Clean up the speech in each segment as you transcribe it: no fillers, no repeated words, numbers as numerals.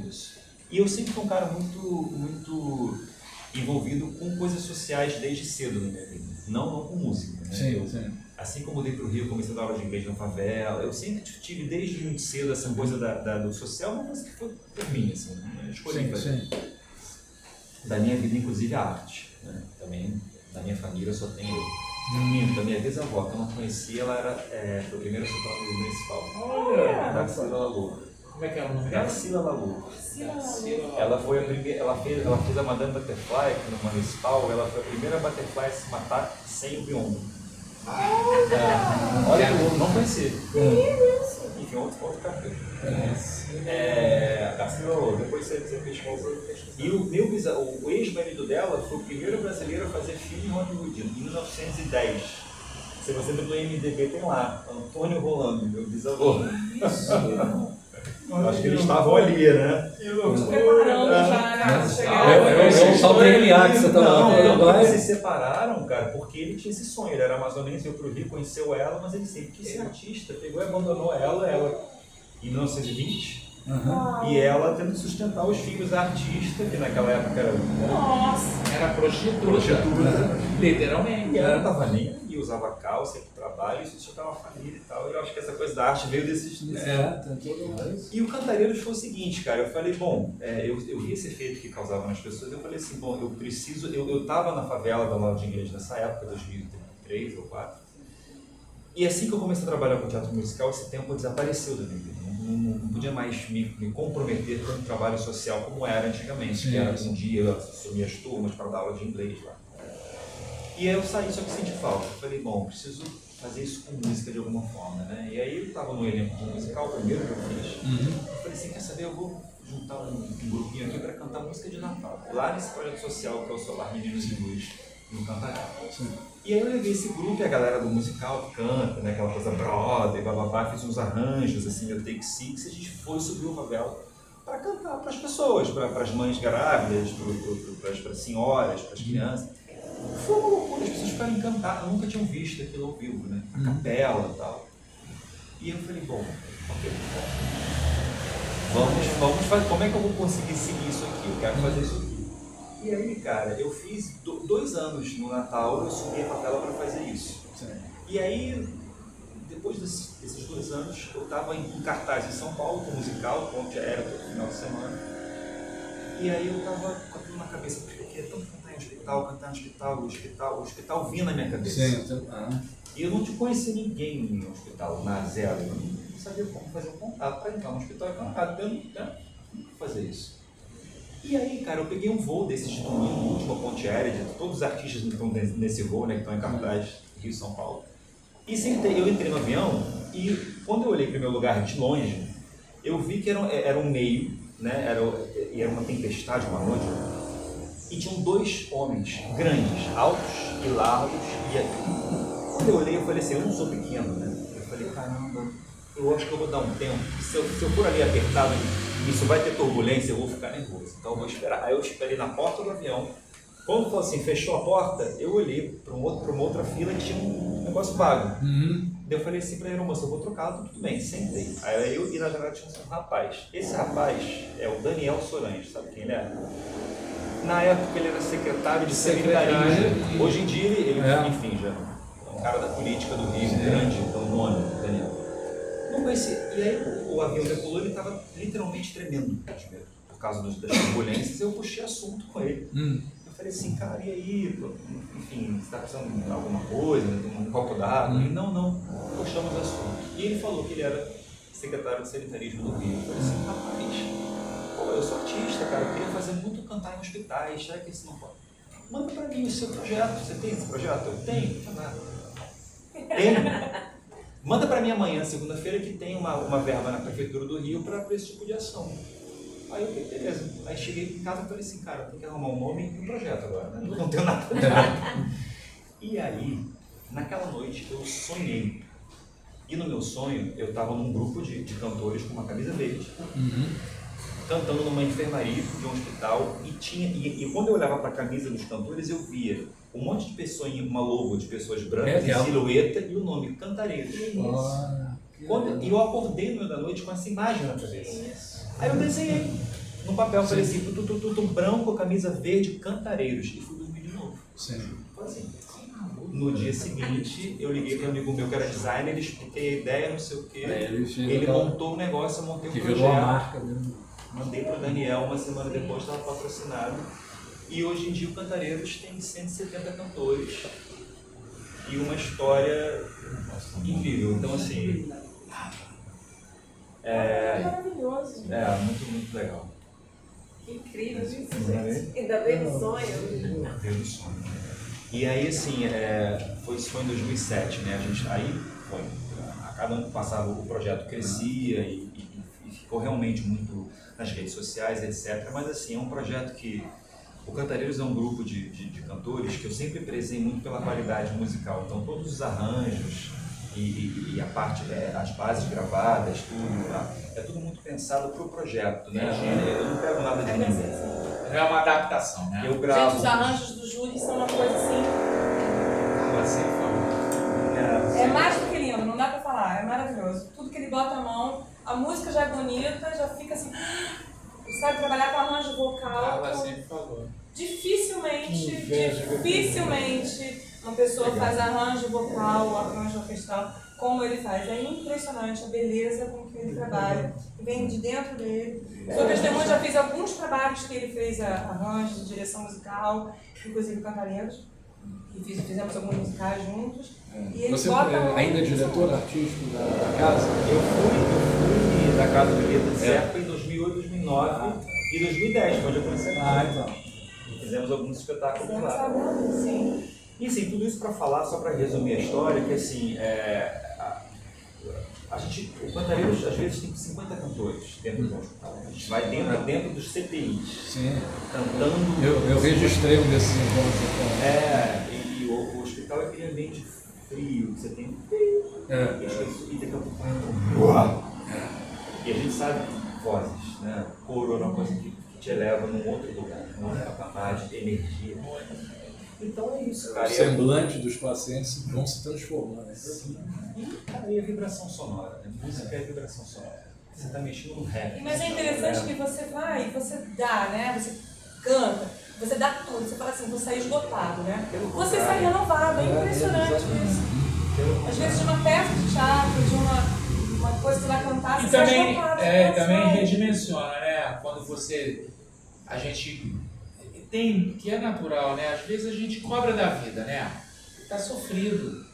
disso. E eu sempre fui um cara muito envolvido com coisas sociais desde cedo na minha vida. Não com música, né? Sim. Assim como eu mudei para o Rio, comecei a dar aula de inglês na favela, eu sempre tive desde muito cedo essa coisa do social, uma coisa que foi por mim, assim, eu escolhi fazer. Da minha vida, inclusive, a arte. Né? Também, da minha família, só tem eu. Da minha bisavó, que eu não conhecia, ela foi a primeira soprano municipal. Olha! Darcila Lalu. Como é que é o nome dela? Darcila Lalu. Ela foi a primeira, ela fez a Madame Butterfly aqui no municipal, ela foi a primeira butterfly a se matar sem o biombo. Olha, eu não conhecia. Enfim, outro capítulo. Darcila, depois você pesquisa. E o ex-marido dela foi o primeiro brasileiro a fazer filme em Hollywood, em 1910. Se você entrar no IMDb, tem lá, Antônio Rolando, meu bisavô. Acho que eles estavam ali, né? Nos preparando já, chegar. Só o DNA que você tá lá. Não, eles se separaram, cara, porque ele tinha esse sonho. Ele era amazonense, veio pro Rio, conheceu ela, mas ele sempre quis ser artista. Pegou e abandonou ela em 1920. E ela tendo que sustentar os filhos da artista, que naquela época era... Nossa! Era prostituta. Literalmente. E ela tava nem aí, usava calça, ia pro trabalho, e sustentava a família e tal. E eu acho que essa coisa da arte veio desses... E o Cantareiros foi o seguinte, cara, eu falei, bom, eu vi esse efeito que causava nas pessoas, eu falei assim, bom, eu preciso... Eu tava na favela da aula de inglês nessa época, 2003 ou 2004, e assim que eu comecei a trabalhar com teatro musical, esse tempo desapareceu da minha vida. Não podia mais me comprometer com um trabalho social como era antigamente, que era um dia eu assumia as turmas para dar aula de inglês lá. E aí eu saí, só que senti falta. Eu falei, bom, preciso fazer isso com música de alguma forma, né? E aí eu estava no elenco musical, o primeiro que eu fiz. Eu falei assim, quer saber, eu vou juntar um grupinho aqui para cantar música de Natal. Lá nesse projeto social que é o Solar Meninos e Luz, no Cantará. E aí eu levei esse grupo e a galera do musical que canta, né, aquela coisa brother, bababá, fiz uns arranjos, assim, meu take six, e a gente foi subir o favela para cantar para as pessoas, para as mães grávidas, para as senhoras, para as crianças. Foi uma loucura, as pessoas ficaram encantadas, nunca tinham visto aquilo ao vivo, né, a capela e tal. E eu falei, bom, ok, vamos fazer, como é que eu vou conseguir seguir isso aqui? Eu quero fazer isso aqui. E aí, cara, eu fiz 2 anos no Natal, eu subi a favela para fazer isso. E aí, depois desses 2 anos, eu estava em cartaz em São Paulo, com musical, ponte aérea todo final de semana. E aí eu estava com aquilo na cabeça, porque eu queria tanto cantar no hospital vinha na minha cabeça. E eu não te conhecia ninguém no hospital, na zero. Eu não sabia como fazer um contato para entrar no hospital e cantar, eu não fazer isso. E aí, cara, eu peguei um voo desses de domingo, última ponte aérea, todos os artistas que estão nesse voo, né, que estão em cartaz, Rio e São Paulo. E eu entrei no avião e quando eu olhei para o meu lugar de longe, eu vi que era um meio, né, era uma tempestade, uma noite, e tinham 2 homens grandes, altos e largos, e quando eu olhei, eu falei assim, eu não sou pequeno, né? Eu falei, caramba, eu acho que eu vou dar um tempo, se eu for ali apertado, isso vai ter turbulência, eu vou ficar nervoso, então eu vou esperar. Aí eu esperei na porta do avião, quando falou assim, fechou a porta, eu olhei para uma outra fila que tinha um negócio vago. Daí eu falei assim para a aeromoça, eu vou trocar, tudo bem, sentei. Aí eu e na janela tinha um rapaz, esse rapaz é o Daniel Sorange, sabe quem ele é? Na época ele era secretário de sanitarismo, hoje em dia ele enfim, já é um cara da política do Rio, grande, então nome, Daniel. Não conheci. E aí o avião decolou, ele estava literalmente tremendo por causa das turbulências. Eu puxei assunto com ele. Eu falei assim, cara, e aí? Enfim, você está precisando de alguma coisa, um copo d'água? Ele, não, puxamos o assunto. E ele falou que ele era secretário de sanitarismo do Rio. Eu falei assim, rapaz, eu sou artista, cara, eu queria fazer muito cantar em hospitais, será que isso não pode? Manda para mim o seu projeto. Você tem esse projeto? Eu tenho, não tinha nada. Tenho. Manda para mim amanhã, segunda-feira, que tem uma verba na Prefeitura do Rio para esse tipo de ação. Aí eu falei, beleza. Aí cheguei em casa e falei assim, cara, tem que arrumar um nome e um projeto agora, né? Não tenho nada. E aí, naquela noite, eu sonhei. E no meu sonho, eu estava num grupo de cantores com uma camisa verde, cantando numa enfermaria de um hospital, e quando eu olhava para a camisa dos cantores, eu via um monte de pessoas em uma logo de pessoas brancas, em silhueta, e o nome Cantareiros. E eu acordei no meio da noite com essa imagem na cabeça. Aí eu desenhei No papel aparecia branco, camisa verde, Cantareiros. E fui dormir de novo. Sim. Foi assim. No dia seguinte, eu liguei para um amigo meu que era designer, ele expliquei a ideia, não sei o quê. Ele montou o negócio, eu montei o projeto. Que virou a marca mesmo. Mandei para o Daniel, uma semana depois estava patrocinado. E hoje em dia o Cantareiros tem 170 cantores. E uma história incrível. Então, assim. Maravilhoso. Muito, muito legal. Que incrível isso, gente. Ainda veio no sonho. Veio no sonho. E aí, assim, isso foi em 2007, né? Aí foi. A cada ano que passava o projeto crescia e ficou realmente muito nas redes sociais, etc. Mas, assim, é um projeto que. O Cantareiros é um grupo de cantores que eu sempre prezei muito pela qualidade musical. Então, todos os arranjos e a parte, as bases gravadas, tudo, é tudo muito pensado para o projeto, né? Eu não pego nada de ninguém. É uma adaptação, né? Eu gravo. Gente, os arranjos do Júlio são uma coisa assim. Você É mais do que lindo, não dá pra falar, é maravilhoso. Tudo que ele bota a mão, a música já é bonita, já fica assim. Ele sabe trabalhar com arranjo vocal. Ela sempre falou. Dificilmente uma pessoa faz arranjo vocal, arranjo orquestral como ele faz. É impressionante a beleza com que ele trabalha, vem de dentro dele. Sou testemunha, já fiz alguns trabalhos que ele fez arranjos de direção musical, inclusive Cantareiros, e fizemos alguns musicais juntos. E ele Você bota ainda é diretor artístico da casa? Eu fui da Casa de Letras em 2008, 2009 e 2010, quando eu comecei a Então. Fizemos alguns espetáculos lá. Sim. E assim, tudo isso para falar, só para resumir a história, que assim, o Cantareiros às vezes tem 50 cantores dentro do hospital. A gente vai dentro dos CTIs, Sim. cantando. Eu registrei um desses encontros. E o hospital é aquele ambiente frio, você tem frio, e daqui a pouco e a gente sabe vozes, né? Coro é uma coisa que te eleva num outro lugar, num outro patamar de energia. Então é isso, cara. Os semblantes dos pacientes vão se transformando. E a vibração sonora, né? Música é vibração sonora. Você está mexendo no rap. Mas é interessante que você vai, você dá, né? Você canta, você dá tudo, você fala assim, vou sair esgotado, né? Você sai renovado, é impressionante isso. Às vezes de uma peça de teatro, de uma coisa que você vai cantar, E você também, sai também redimensiona, né? Quando a gente tem, que é natural, né? Às vezes a gente cobra da vida, né? Tá sofrido.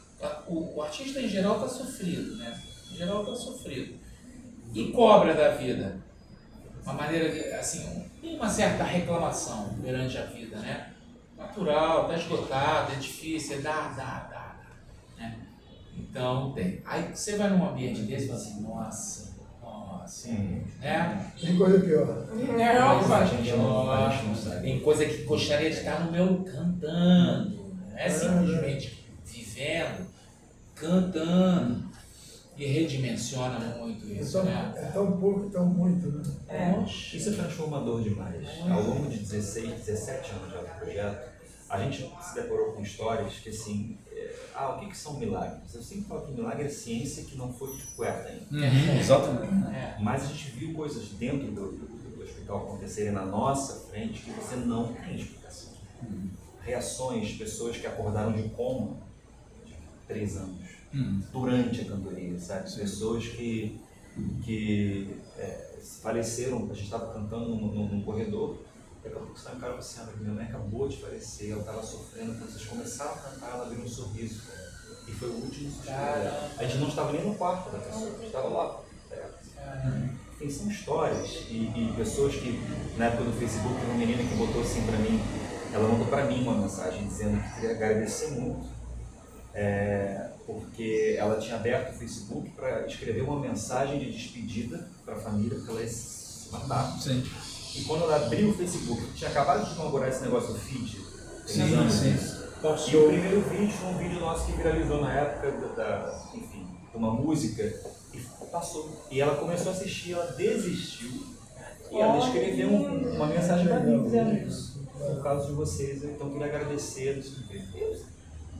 O artista em geral tá sofrido, né? Em geral tá sofrido. E cobra da vida. Uma maneira de, assim, tem uma certa reclamação perante a vida, né? Natural, tá esgotado, é difícil, dá, né? Então tem. Aí você vai num ambiente desse e fala assim, nossa, né? Tem coisa pior. A gente não sabe. Tem coisa que gostaria de estar no meu cantando, não é simplesmente vivendo, cantando. E redimensiona muito isso, né? É tão pouco, tão muito, né? Isso é transformador demais. Ao longo de 17 anos já do projeto, a gente se deparou com histórias que assim, o que são milagres? Eu sempre falo que milagre é ciência que não foi descoberta ainda. Exatamente. Mas a gente viu coisas dentro do hospital acontecerem na nossa frente que você não tem explicação. Reações, pessoas que acordaram de coma de 3 anos. Durante a cantoria, sabe? Pessoas que faleceram, a gente estava cantando num corredor, daqui a pouco você encara assim, minha mãe acabou de falecer, ela estava sofrendo, quando vocês começaram a cantar, ela abriu um sorriso, e foi o último suspiro. A gente não estava nem no quarto da pessoa, a gente estava lá. Enfim, são histórias, e pessoas que, na época do Facebook, uma menina que botou assim para mim, ela mandou para mim uma mensagem dizendo que queria agradecer muito, porque ela tinha aberto o Facebook para escrever uma mensagem de despedida para a família, porque ela ia se matar. Sim. E quando ela abriu o Facebook, tinha acabado de inaugurar esse negócio do feed. Sim. E o primeiro vídeo foi um vídeo nosso que viralizou na época de uma música, e passou. E ela começou a assistir, ela desistiu, e ela escreveu uma mensagem para mim dizendo isso. Por causa de vocês, então eu queria agradecer.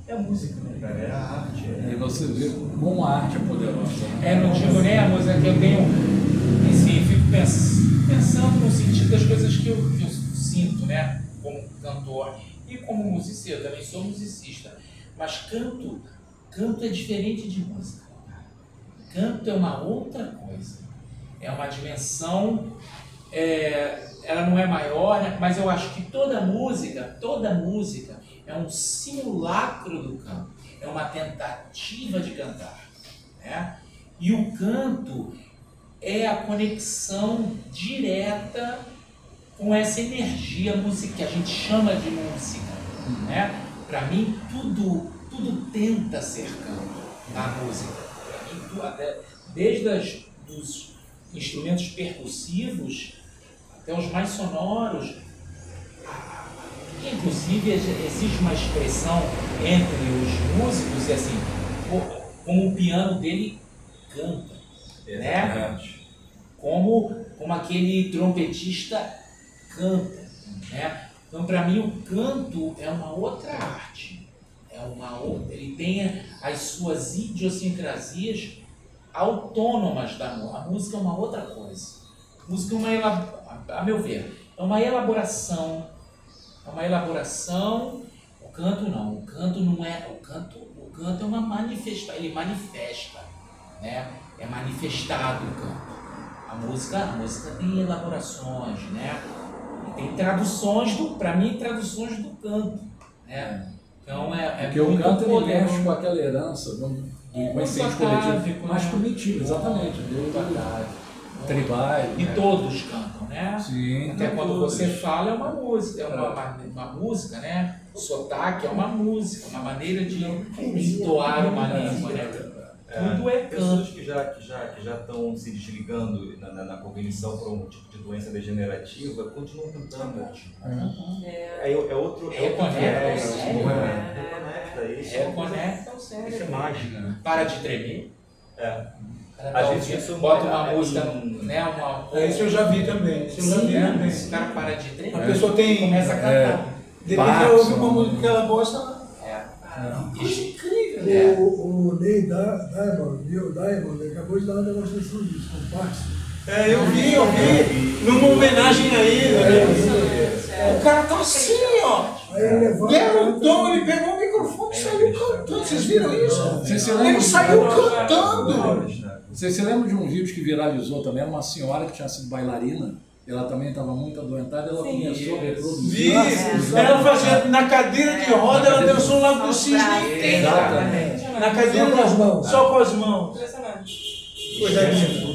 É a música, né, cara? É a arte. E você vê como a arte é poderosa. Não digo nem a música que eu tenho, enfim, fico pensando. pensando no sentido das coisas que eu sinto, né? Como cantor e como musicista. Eu também sou musicista. Mas canto é diferente de música. Canto é uma outra coisa. É uma dimensão, ela não é maior, né? Mas eu acho que toda música é um simulacro do canto. É uma tentativa de cantar, né? E o canto é a conexão direta com essa energia música que a gente chama de música, né? Para mim, tudo tenta ser canto na música. Para mim, desde dos instrumentos percussivos até os mais sonoros. Inclusive, existe uma expressão entre os músicos, e assim, como o piano dele canta, né? Como aquele trompetista canta, né? Então, para mim, o canto é uma outra arte, ele tem as suas idiosincrasias autônomas da música. A música é uma outra coisa. A música a meu ver, é uma elaboração. O canto não. O canto não é. O canto é uma manifestação. Ele manifesta, né? É manifestado o canto. A música tem elaborações, né? E tem traduções para mim, traduções do canto, né? Então porque o canto ele mexe com aquela herança do inconsciente coletivo, mais primitivo, exatamente. Tribais. E todos cantam, né? Sim. Até quando você fala é uma música, uma música, né? O sotaque é uma música, uma maneira de entoar uma língua, né? Tudo é canto. Pessoas que já estão se desligando na cognição por um tipo de doença degenerativa continuam cantando. É outro viés. Reconecta o cérebro. Isso é mágica, né? Para de tremer. A gente bota uma música, né? Isso eu já vi também. O cara para de tremer. A pessoa começa a cantar. Depois que ouve uma música que ela gosta. Isso é incrível, O Neil Diamond, ele acabou de dar uma demonstração disso, com Parkinson. Eu vi. Numa homenagem a ele. O cara tá assim, ó. E era um tom, ele pegou o microfone e saiu cantando. Vocês viram isso? Ele saiu cantando. Você se lembra de um vídeo que viralizou também? Uma senhora que tinha sido bailarina. Ela também estava muito adoentada, ela começou a reproduzir. Ela fazia na cadeira de roda, ela dançou lá do cisne inteiro. Exatamente. Na cadeira só com as mãos. Impressionante.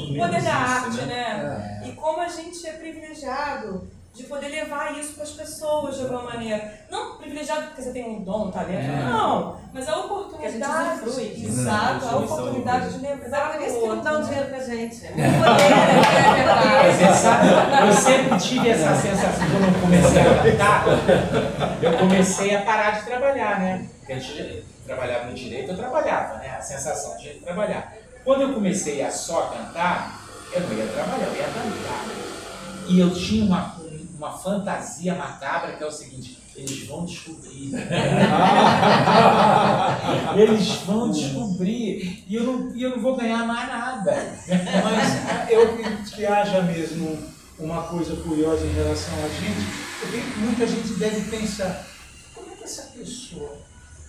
O poder da arte, né? E como a gente é privilegiado de poder levar isso para as pessoas de alguma maneira. Não privilegiado porque você tem um dom, um talento, não. Mas a oportunidade, exato, a oportunidade de levar por isso que não dá um dinheiro pra gente. Eu sempre tive essa sensação, quando eu comecei a cantar, eu comecei a parar de trabalhar, né? Porque antes de trabalhar no direito, eu trabalhava, né? A sensação de trabalhar. Quando eu comecei a só cantar, eu não ia trabalhar, eu ia cantar. E eu tinha uma fantasia macabra que é o seguinte: eles vão descobrir. Eles vão descobrir. E eu não vou ganhar mais nada. Mas eu acredito que haja mesmo uma coisa curiosa em relação a gente, porque muita gente deve pensar: como é que essa pessoa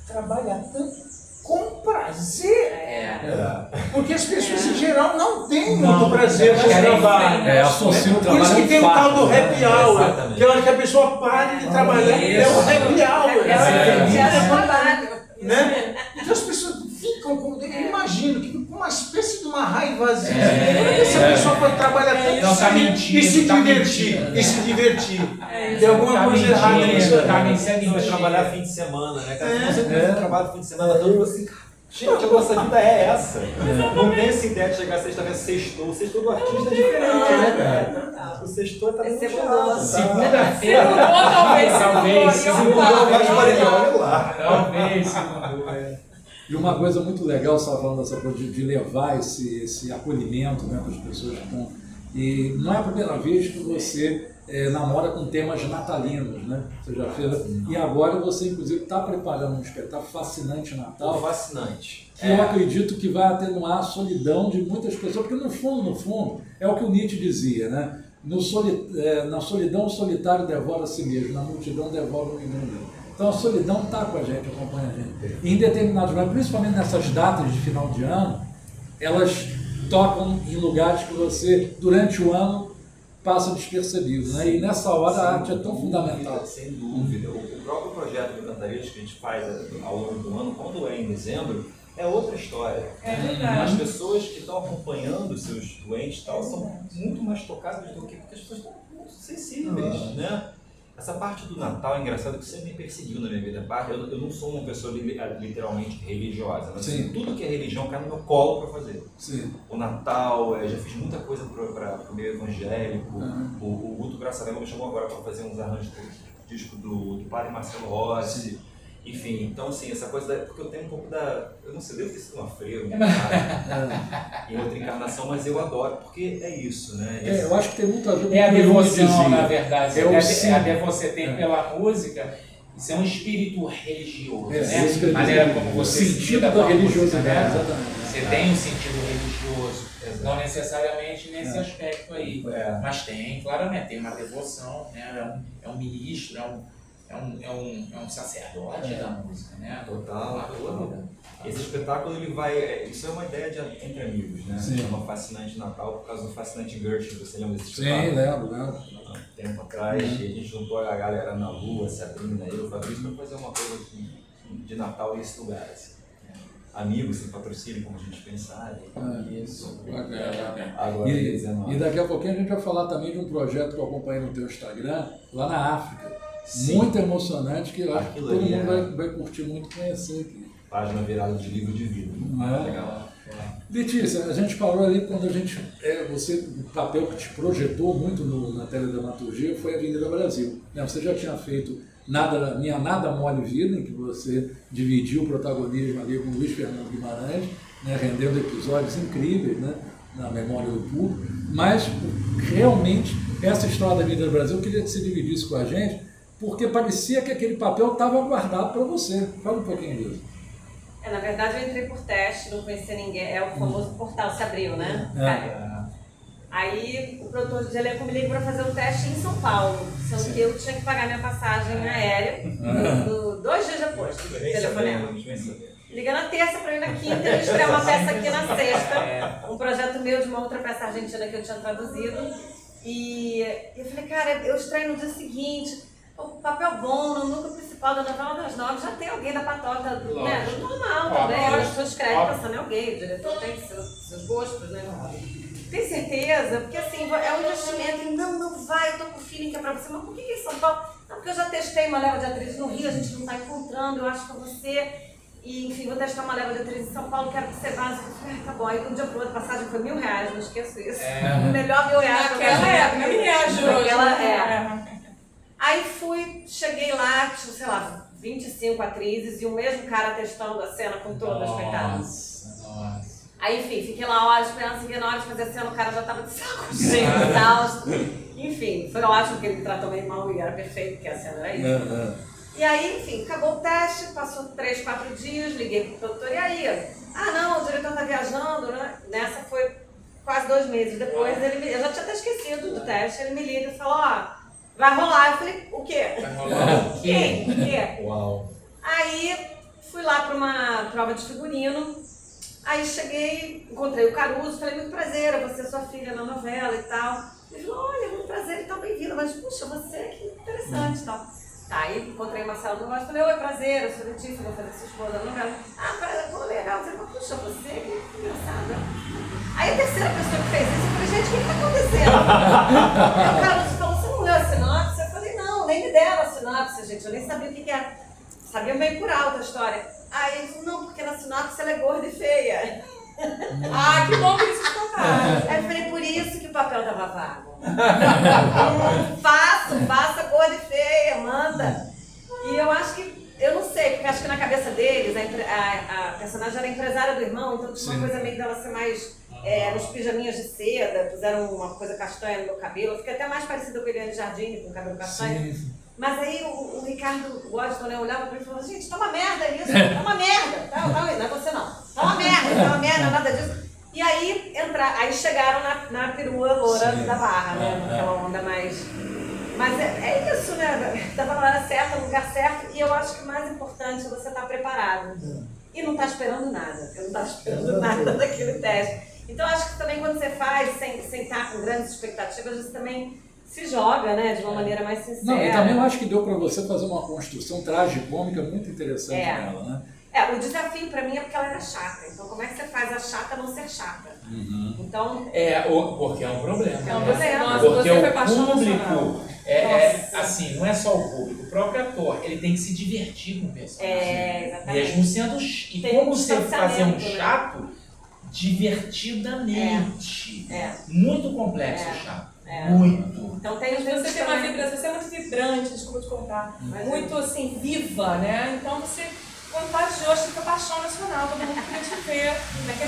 trabalha tanto com prazer? Porque as pessoas em geral não têm muito prazer no trabalho. Associa o trabalho. Por isso que tem o tal do happy hour, que é a hora que a pessoa para de trabalhar e é o happy hour. Né? Então as pessoas ficam com. Eu imagino que com uma espécie de uma raivazinha. Como é que essa pessoa pode trabalhar tanto e se divertir? Tem alguma coisa errada nisso. Vai trabalhar fim de semana, né? Você trabalha fim de semana todo, você. Gente, a nossa vida é essa. Não tem essa ideia de chegar sexta-feira, sextou. O sextou do artista é diferente, né, cara? O sextou tá muito chato. Segunda-feira. Talvez. Talvez. E uma coisa muito legal, você estava falando dessa coisa de levar esse acolhimento, né, para as pessoas que estão. E não é a primeira vez que você namora com temas natalinos, né? Você já fez. E agora você, inclusive, está preparando um espetáculo Fascinante Natal. Fascinante. Que eu acredito que vai atenuar a solidão de muitas pessoas, porque no fundo, é o que o Nietzsche dizia, né? na solidão o solitário devora a si mesmo, na multidão devora o inimigo. Então a solidão está com a gente, acompanha a gente. E em determinados lugares, principalmente nessas datas de final de ano, elas tocam em lugares que você, durante o ano, passa despercebido, né? E nessa hora a arte é tão fundamental. Sem dúvida. O próprio projeto do Cantareiros que a gente faz ao longo do ano, quando é em dezembro, é outra história. É verdade. As pessoas que estão acompanhando os seus doentes e tal são muito mais tocadas do que porque as pessoas estão muito sensíveis, né? Essa parte do Natal é engraçado que sempre me perseguiu na minha vida. Eu não sou uma pessoa literalmente religiosa, mas assim, tudo que é religião cai no meu colo para fazer. Sim. O Natal, já fiz muita coisa para o meio evangélico. O Guto Graçalema me chamou agora para fazer uns arranjos do disco do padre Marcelo Rossi. Enfim, então assim, essa coisa porque eu tenho um pouco eu não sei, devo ter sido uma freira, em outra encarnação, mas eu adoro, porque é isso, né? Eu acho que tem muito a ver com a devoção, dizia. na verdade. A devoção você tem pela música, isso é um espírito religioso, né? A maneira como você sentido da religiosidade, exatamente. Você tem um sentido religioso, não necessariamente nesse aspecto aí, mas tem, claramente, tem uma devoção, né? É um ministro, é um sacerdote da música, né? Total. Esse espetáculo, ele vai... Isso é uma ideia entre amigos, né? Sim. É uma Fascinante Natal por causa do Fascinante Gertrude. Você lembra desse Sim, espetáculo? lembro. Tempo atrás, e a gente juntou a galera na Lua, Sabrina, eu, Fabrício, para fazer uma coisa de Natal nesse lugar, assim. Amigos, sem patrocínio, como a gente pensar. Isso. Agora, E daqui a pouquinho a gente vai falar também de um projeto que eu acompanhei no teu Instagram, lá na África. Sim. Muito emocionante, que eu acho que todo mundo vai curtir muito conhecer aqui. Página virada de livro de vida. Legal. Letícia, a gente parou ali quando o papel que te projetou muito na teledramaturgia foi a Avenida Brasil. Você já tinha feito Minha Nada Mole Vida, em que você dividiu o protagonismo ali com o Luiz Fernando Guimarães, né, rendendo episódios incríveis, né, na memória do público. Mas, realmente, essa história da Avenida Brasil, eu queria que você dividisse com a gente, porque parecia que aquele papel estava guardado para você. Fala um pouquinho disso. Na verdade, eu entrei por teste, não conhecia ninguém. É o famoso portal se abriu, né? Aí o produtor de elenco me ligou para fazer um teste em São Paulo, sendo que eu tinha que pagar minha passagem aérea 2 dias depois do telefonema. Liga na terça para ir na quinta e estrear uma peça aqui na sexta. Um projeto meu de uma outra peça argentina que eu tinha traduzido. E eu falei, cara, eu estreio no dia seguinte. O papel bom, no núcleo principal da novela das 9, já tem alguém da patota, do normal também. As pessoas escrevem pensando em alguém, o diretor tem seus gostos, né? Tem certeza? Porque assim, é um investimento e não vai, eu tô com o feeling que é pra você, mas por que em São Paulo? Não, porque eu já testei uma leva de atrizes no Rio, a gente não tá encontrando, eu acho que é você. E enfim, vou testar uma leva de atrizes em São Paulo, quero que você vá. Eu falei, tá bom, aí de um dia pro outro, a passagem foi R$1.000, não esqueço isso. O melhor R$1.000. Naquela época, R$1.000 hoje. Aí cheguei lá, tinha, sei lá, 25 atrizes e o mesmo cara testando a cena com todas, coitadas. Nossa. Aí, enfim, fiquei lá horas esperando, na hora de fazer a cena, o cara já tava de saco cheio e tal. Enfim, foi ótimo que ele me tratou bem mal e era perfeito, porque a cena era isso. E aí, enfim, acabou o teste, passou 3, 4 dias, liguei pro produtor, e aí? Não, o diretor tá viajando, né? Nessa foi quase 2 meses depois, eu já tinha até esquecido do teste, ele me liga e falou, vai rolar. Eu falei, o quê? Vai rolar o quê? O quê? Uau. Aí fui lá para uma prova de figurino, aí cheguei, encontrei o Caruso, falei, muito prazer, você é sua filha na novela e tal. Ele falou, olha, muito prazer, então bem-vinda, mas puxa, você, que interessante e tal. Aí encontrei o Marcelo do Rocha, falei, oi, prazer, eu sou Letícia, vou fazer sua esposa na novela. Pô, legal, você falou, puxa, você, que engraçado. Aí a terceira pessoa que fez isso, eu falei, gente, o que está acontecendo? Aí o Caruso falou, você não leu a sinopse? Eu falei, não, nem me deram a sinopse, gente, eu nem sabia o que era. Sabia meio por alto a história. Aí ele falou, não, porque na sinopse ela é gorda e feia. Que bom que eles contaram. Aí eu falei, por isso que o papel tava vago. Faça gorda e feia, manda. E eu acho que, eu não sei, porque acho que na cabeça deles, a personagem era empresária do irmão, então tinha uma coisa meio dela ser mais, nos pijaminhas de seda, puseram uma coisa castanha no meu cabelo, eu fiquei até mais parecida com a Eliane Jardine, com o cabelo castanho. Sim. Mas aí o Ricardo Washington, né, olhava pra mim e falou, gente, tá uma merda isso, tá uma merda. Não é você não. Tá uma merda, nada disso. E aí, aí chegaram na perua loura da Barra, né? Naquela onda mais... Mas é isso, né? Estava na hora certa, no lugar certo, e eu acho que o mais importante é você estar preparado. E não estar esperando nada. Eu não estava esperando nada daquele teste. Então, eu acho que também quando você faz, sem estar com grandes expectativas, você também se joga, né? De uma maneira mais sincera. Não, e também eu acho que deu para você fazer uma construção tragicômica muito interessante nela, né? O desafio para mim é porque ela era chata. Então, como é que você faz a chata não ser chata? Então... porque é um problema. É um problema. Porque o público... assim, não é só o público, o próprio ator, ele tem que se divertir com o personagem. Exatamente. Mesmo sendo... E tem como você fazer um chato divertidamente. Muito complexo o chato. Muito. Então tem às vezes você tem uma vibração, você é muito vibrante, desculpa te contar, muito assim, viva, né? Então você contagiou, acho que fica paixão nacional, todo mundo queria te ver,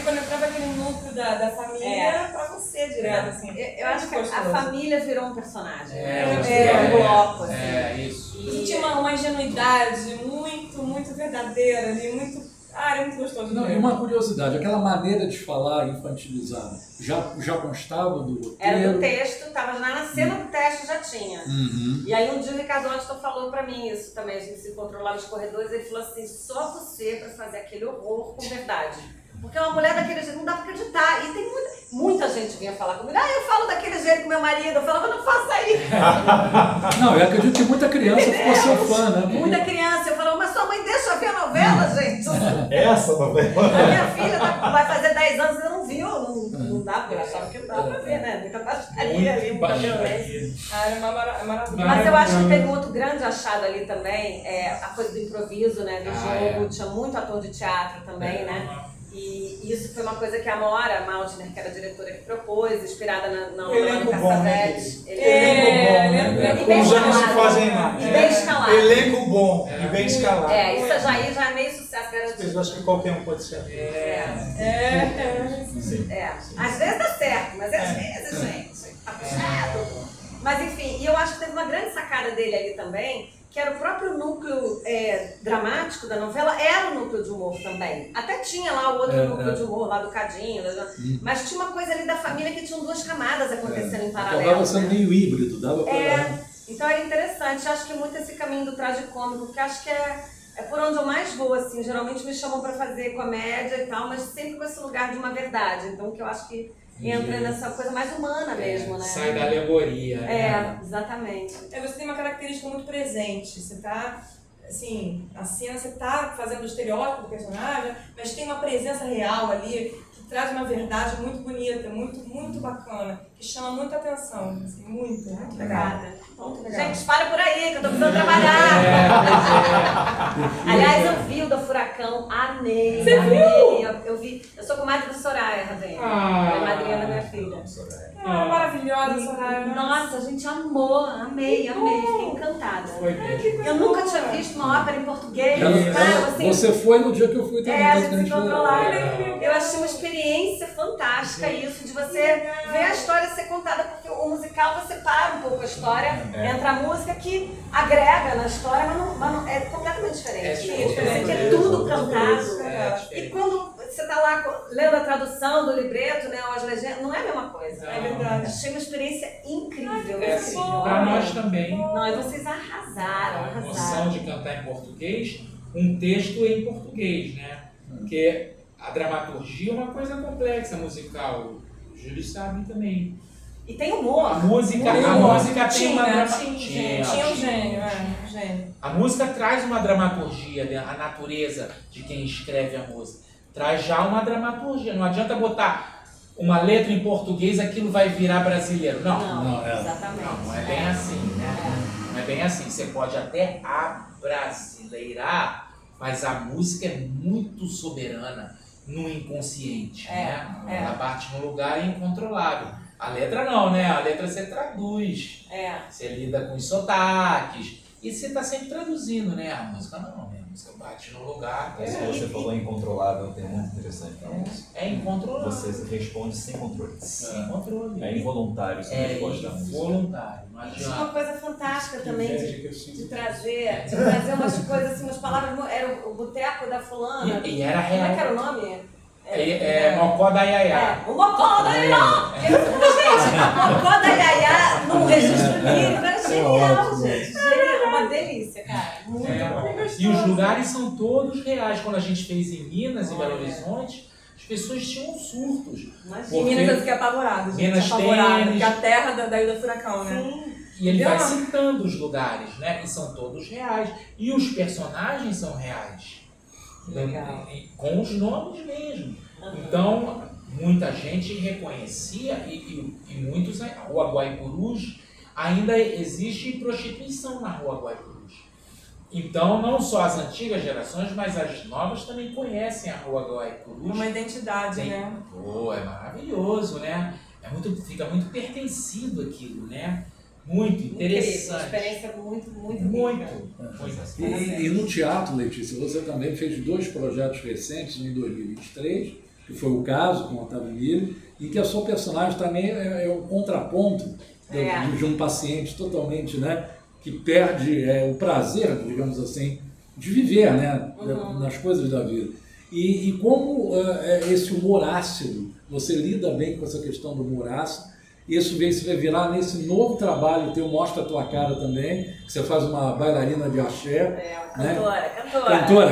quando entrava aquele núcleo da família, pra você direto, assim. Eu acho que a família virou um personagem. Um bloco, assim. Isso. E tinha uma ingenuidade muito verdadeira ali, muito... é muito gostoso. Não, e uma curiosidade, aquela maneira de falar infantilizada, já constava do roteiro? Era do texto, estava na cena do teste, já tinha. E aí um dia o Ricardo Washington falou pra mim isso também, a gente se encontrou lá nos corredores, ele falou assim, só você pra fazer aquele horror com verdade. Porque uma mulher daquele jeito não dá pra acreditar. E tem muita gente vinha falar comigo. Eu falo daquele jeito com meu marido. Eu falava, não faça isso. Não, eu acredito que muita criança ficou seu fã, né? Muita criança. Eu falava, mas sua mãe deixa eu ver a novela, gente. Essa novela? A minha filha vai fazer 10 anos e não viu. Não dá, porque eu achava que não dava pra ver, né? Muita baixaria ali, muita violência. É maravilhoso. Mas eu acho que teve um outro grande achado ali também. A coisa do improviso, né? Do jogo. Tinha muito ator de teatro também, né? E isso foi uma coisa que a Amora Maltner, que era a diretora, que propôs, inspirada na obra do Cassavetes. Elenco bom, os anos se fazem mais. Bem escalado. Elenco bom e bem escalado. Isso aí já é meio sucesso garantido. Eu acho que qualquer um pode ser. Às vezes dá certo, mas às vezes, gente, tá puxado. Mas enfim, e eu acho que teve uma grande sacada dele ali também, que era o próprio núcleo dramático da novela, era o núcleo de humor também. Até tinha lá o outro núcleo de humor, lá do Cadinho, mas tinha uma coisa ali da família que tinham duas camadas acontecendo em paralelo. Acabava sendo meio híbrido, dava pra... Então era interessante, acho que muito esse caminho do tragicômico, porque acho que é por onde eu mais vou, assim, geralmente me chamam pra fazer comédia e tal, mas sempre com esse lugar de uma verdade, então que eu acho que entra nessa coisa mais humana mesmo, né? Sai da alegoria. Exatamente. Você tem uma característica muito presente. Você tá, assim, a cena você tá fazendo o estereótipo do personagem, mas tem uma presença real ali que traz uma verdade muito bonita, muito bacana, que chama muita atenção, assim, muito legal. Gente, para por aí, que eu tô precisando trabalhar. Aliás, eu vi o da Furacão, amei. Você viu? Eu vi. Eu sou comadre da Soraya, Ravena. Ela é madrinha da minha filha. Maravilhosa, Soraya. Nossa, a gente amou, amei, fiquei encantada. Foi mesmo. Eu nunca tinha visto uma ópera em português. Você foi no dia que eu fui também. A gente se encontrou lá. Eu achei uma experiência fantástica isso, de você ver a história ser contada, porque o musical você para um pouco a história, entra a música que agrega na história, mas não é completamente diferente. É tudo cantado. E quando você tá lá lendo a tradução do libreto, né, ou as legendas, não é a mesma coisa. É verdade. Achei uma experiência incrível. Pra nós também. Não, e vocês arrasaram. A emoção de cantar em português, um texto em português, né? Porque a dramaturgia é uma coisa complexa musical. Os Júlio sabem também. E tem humor. A música tem uma dramaturgia. Tinha um gênio, um gênio. A música traz uma dramaturgia, a natureza de quem escreve a música. Traz já uma dramaturgia. Não adianta botar uma letra em português, aquilo vai virar brasileiro. Não, exatamente. Não é bem assim, né? Não é bem assim. Você pode até abrasileirar, mas a música é muito soberana no inconsciente, né? Ela bate num lugar incontrolável. A letra não, né? A letra você traduz. Você lida com os sotaques. E você está sempre traduzindo, né? A música não, né? A música bate no lugar. Isso que você falou incontrolável é um termo muito interessante para música. É incontrolável. Você responde sem controle. Sem controle. É involuntário, você não responde da música. Voluntário, não adianta. Isso é uma coisa fantástica também de trazer umas coisas assim, umas palavras. Era o boteco da fulana. E era real. Como é que era o nome? Mocó da Iaiá. O Mocó da Iaiá. Gente, Mocó da Iaiá num registro livre é genial, gente. É uma delícia, cara. Muito bom. E os lugares são todos reais. Quando a gente fez em Minas, em Belo Horizonte, as pessoas tinham surtos. Em Minas eu fiquei apavorada, gente. Minas apavorada, porque a terra da Ilha do Furacão, né? Sim. E ele vai citando os lugares, né? E são todos reais. E os personagens são reais. Legal. Com os nomes mesmo. Então, muita gente reconhecia e muitos... A Rua Guaipurus, ainda existe prostituição na Rua Guaipurus. Então, não só as antigas gerações, mas as novas também conhecem a Rua Guaipurus. Uma identidade, né? Pô, é maravilhoso, né? Fica muito pertencido aquilo, né? Muito interessante. Incrível, experiência muito E no teatro, Letícia, você também fez 2 projetos recentes, um em 2023, que foi o Caso, com o Otávio Emílio, e que a sua personagem também é um contraponto de um paciente totalmente, né, que perde o prazer, digamos assim, de viver, né, nas coisas da vida. E como esse humor ácido, você lida bem com essa questão do humor ácido. Isso vem se revirar nesse novo trabalho teu, Mostra a Tua Cara também, que você faz uma bailarina de axé.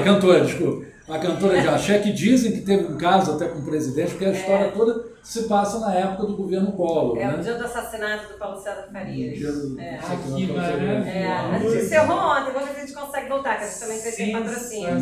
Cantora, desculpa. Uma cantora de axé que dizem que teve um caso até com o presidente, porque a história toda se passa na época do governo Collor. É, né? o dia do assassinato do Paulo César Farias. Que maravilha. A gente encerrou ontem, vamos ver se a gente consegue voltar, que a gente também fez sem patrocínio.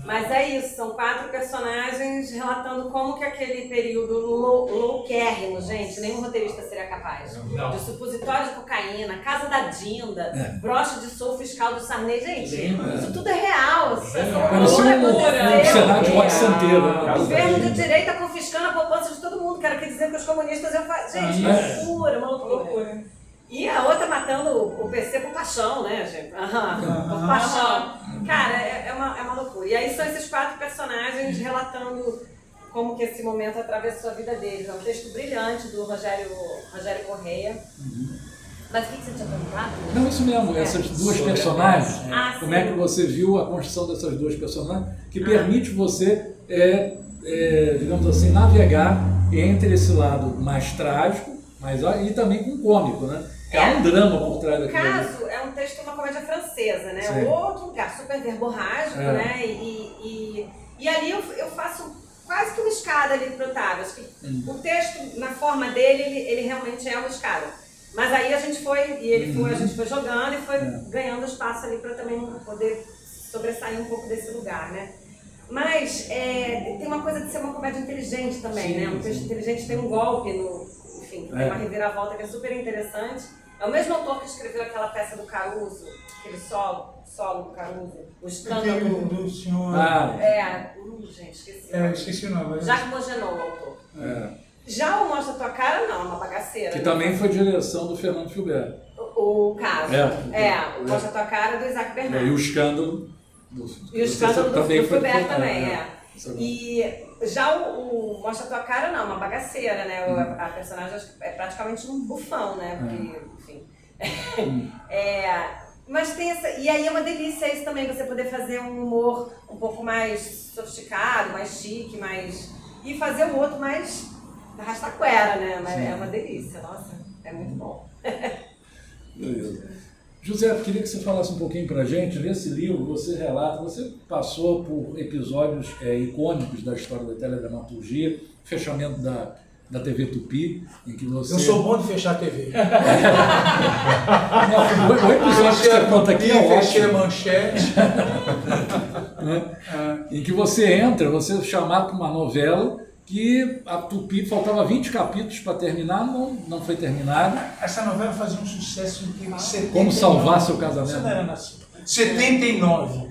Mas é isso, são 4 personagens relatando como que aquele período louquérrimo, gente, nenhum roteirista seria capaz. De supositório de cocaína, casa da Dinda, broche de sou fiscal do Sarney, gente, isso tudo é real. Parecia um cenário de rock santeiro. Governo de direita confiscando a poupança de todo mundo, que era que dizer que os comunistas iam fazer. Gente, loucura, uma loucura. E a outra matando o PC por paixão, né, gente? Por paixão. Cara, é uma loucura. E aí são esses 4 personagens relatando como que esse momento atravessou a vida deles. É um texto brilhante do Rogério Correia. Mas o que você tinha perguntado? Não, isso mesmo, essas 2 personagens, como é que você viu a construção dessas 2 personagens, que permite você, digamos assim, navegar entre esse lado mais trágico, e também com cômico, né? Há um drama por trás daquilo. O Caso é um texto de uma comédia francesa, né? Sim. Outro lugar, super verborrágico, né? E ali eu faço quase que uma escada ali pro Otávio. Acho que o texto, na forma dele, ele realmente é uma escada. Mas aí a gente foi jogando e foi ganhando espaço ali para também poder sobressair um pouco desse lugar, né? Mas tem uma coisa de ser uma comédia inteligente também, né? Um texto inteligente tem um golpe, tem uma reviravolta que é super interessante. É o mesmo autor que escreveu aquela peça do Caruso, aquele solo do Caruso, o escândalo do senhor... gente, esqueci. Esqueci o nome. Jacques Mogenot, o autor. Já o Mostra a Tua Cara, não, é uma bagaceira. Que também foi direção do Fernando Filber. O Caso. O Mostra a Tua Cara do Isaac Bernardo. E o escândalo do Filber também, E já o Mostra a Tua Cara, não, uma bagaceira, né? A personagem é praticamente um bufão, né? Porque, enfim. Mas tem essa... E aí é uma delícia isso também, você poder fazer um humor um pouco mais sofisticado, mais chique, e fazer o outro mais arrastaquera, né? Mas é uma delícia, nossa, é muito bom. Beleza. José, eu queria que você falasse um pouquinho pra gente. Nesse livro você relata, você passou por episódios icônicos da história da teledramaturgia, fechamento da TV Tupi, em que você... Eu sou bom de fechar a TV. O episódio que você conta aqui é ótimo. Fechei a manchete. Em que você entra, você é chamado para uma novela que a Tupi faltava 20 capítulos para terminar, não foi terminada. Essa novela fazia um sucesso incrível. Como Salvar Seu Casamento. Você não era nascido. 79.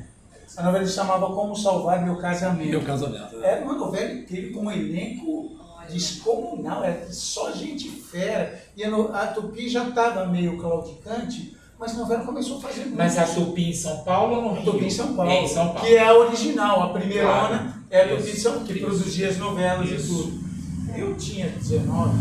A novela se chamava Como Salvar Meu Casamento. Meu Casamento. Era uma novela incrível, com um elenco descomunal, era só gente fera. E a Tupi já estava meio claudicante, mas a novela começou a fazer muito. Mas a Tupi em São Paulo ou no Rio? A Tupi em São Paulo, em São Paulo. Que é a original, a primeirona é a Tupi de São Paulo, que produzia as novelas e tudo. Eu tinha 19,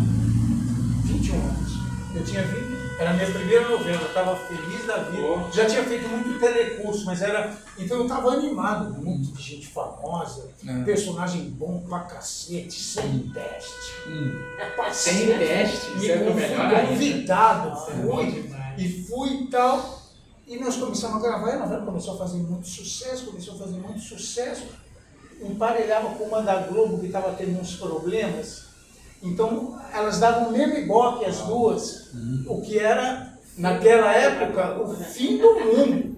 21 anos. Eu tinha 20. Era a minha primeira novela, eu estava feliz da vida. Já tinha feito muito telecurso, mas era... Então eu estava animado, muito de gente famosa, personagem bom pra cacete, sem teste. Sem teste? Me convidado, fui e tal. E nós começamos a gravar, e a novela começou a fazer muito sucesso, emparelhava com uma da Globo que estava tendo uns problemas. Então, elas davam o mesmo ibope, as duas, o que era, naquela época, o fim do mundo.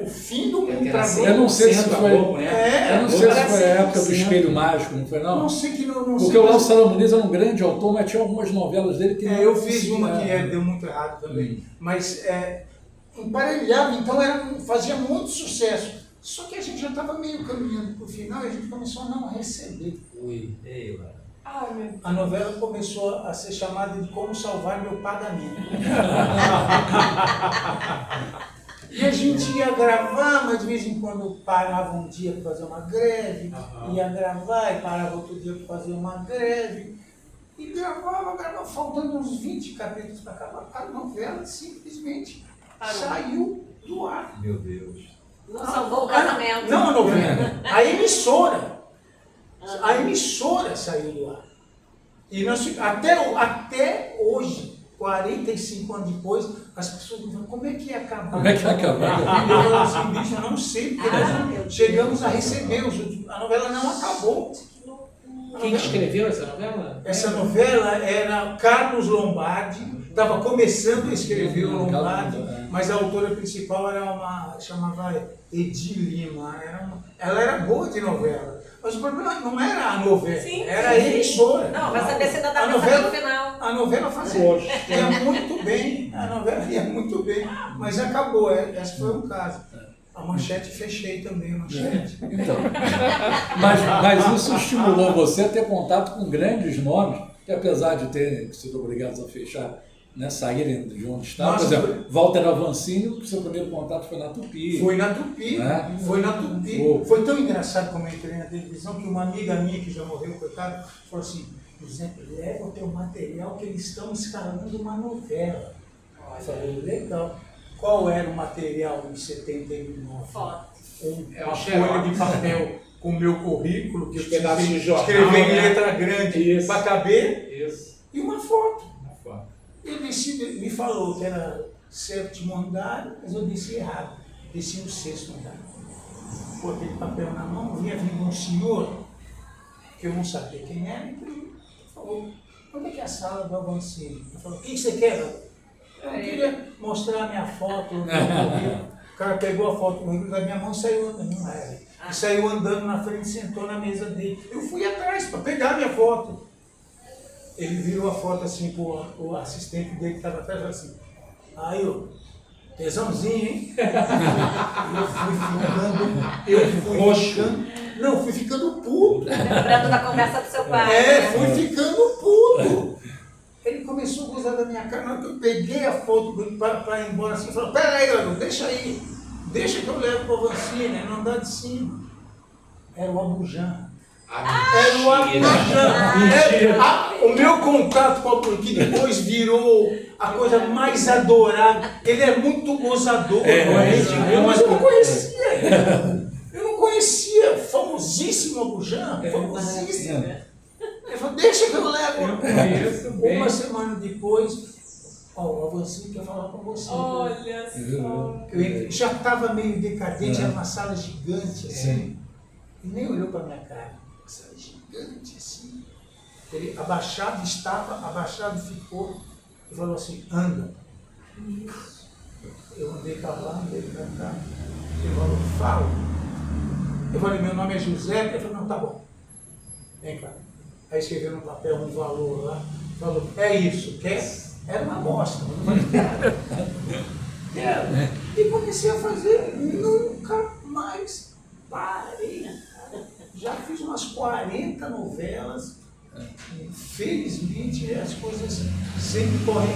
O fim do mundo para mim. Eu não sei se foi, eu não sei se foi a época do Espelho Mágico, não foi não? Não sei que não porque o Léo Salamuniz era um grande autor, mas tinha algumas novelas dele que... eu fiz uma que deu muito errado também. Mas emparelhava, então fazia muito sucesso. Só que a gente já estava meio caminhando para o final e a gente começou a não receber. A novela começou a ser chamada de Como Salvar Meu Pagamento. E a gente ia gravar, mas de vez em quando parava um dia para fazer uma greve, ia gravar e parava outro dia para fazer uma greve. E gravava, faltando uns 20 capítulos para acabar. A novela simplesmente saiu do ar. Meu Deus. Não salvou o casamento. Não a novela. A emissora saiu do ar. E nós, até hoje, 45 anos depois, as pessoas me falam, como é que ia acabar? Como é que ia acabar? Eu falo assim, bicho, eu não sei, porque nós chegamos a receber, a novela não acabou. Quem escreveu essa novela? Essa novela era Carlos Lombardi, estava começando a escrever o Lombardi, mas a autora principal era chamava Edi Lima. Ela era boa de novela. Mas o problema não era a novela, era a emissora. Não, vai saber se ainda dá pra no final. A novela ia muito bem, mas acabou, esse foi o caso. A Manchete fechei também, a Manchete. Então, mas isso estimulou você a ter contato com grandes nomes, que apesar de terem sido obrigados a fechar, saírem de onde estavam. Por exemplo, Walter Avancini, o seu primeiro contato foi na Tupi. Foi na Tupi. Foi tão engraçado como eu entrei na televisão que uma amiga minha que já morreu, coitado, falou assim, José, leva o teu material que eles estão escalando uma novela. Eu falei, legal. Qual era o material em 79? Foto. Uma folha de papel com o meu currículo, que eu escrevi em letra grande para caber, e uma foto. Eu desci, me falou que era 7º andar, mas eu desci errado. Desci no 6º andar. Botei o papel na mão, vinha vindo um senhor, que eu não sabia quem era, e falou, onde é que é a sala do Avancini? Eu falei, o que você quer? Eu queria mostrar a minha foto. O cara pegou a foto da minha mão e saiu andando. Não era. E saiu andando na frente e sentou na mesa dele. Eu fui atrás para pegar a minha foto. Ele virou a foto assim pro o assistente dele que estava atrás e falou assim, aí, ó, tesãozinho, hein? Eu fui ficando puto. Lembrando da conversa do seu pai. Fui ficando puto. Ele começou a gozar da minha cara, na hora que eu peguei a foto para ir embora assim, falou, pera aí, garoto, deixa que eu levo para o Avancini, não dá de cima. Era o Abujan. Era o Abujan. O meu contato com o Abujan, que depois virou a coisa mais adorável. Ele é muito gozador, mas eu não conhecia. Eu não conhecia. Famosíssimo Abujan, famosíssimo. Ele falou, deixa que eu levo. Uma semana depois, o Avancini quer falar com você. Olha só. Eu já estava meio decadente, era uma sala gigante assim. E nem olhou para minha cara. Uma sala gigante assim. Ele abaixado estava, abaixado ficou. E falou assim, anda. Eu andei para lá, andei para cá. Ele falou, fala. Eu falei, meu nome é José. Ele falou, não, tá bom. Vem cá. Aí escreveu no papel um valor lá, falou, é isso, quer? Era uma amostra. E comecei a fazer, nunca mais parei. Já fiz umas 40 novelas. Felizmente as coisas sempre correm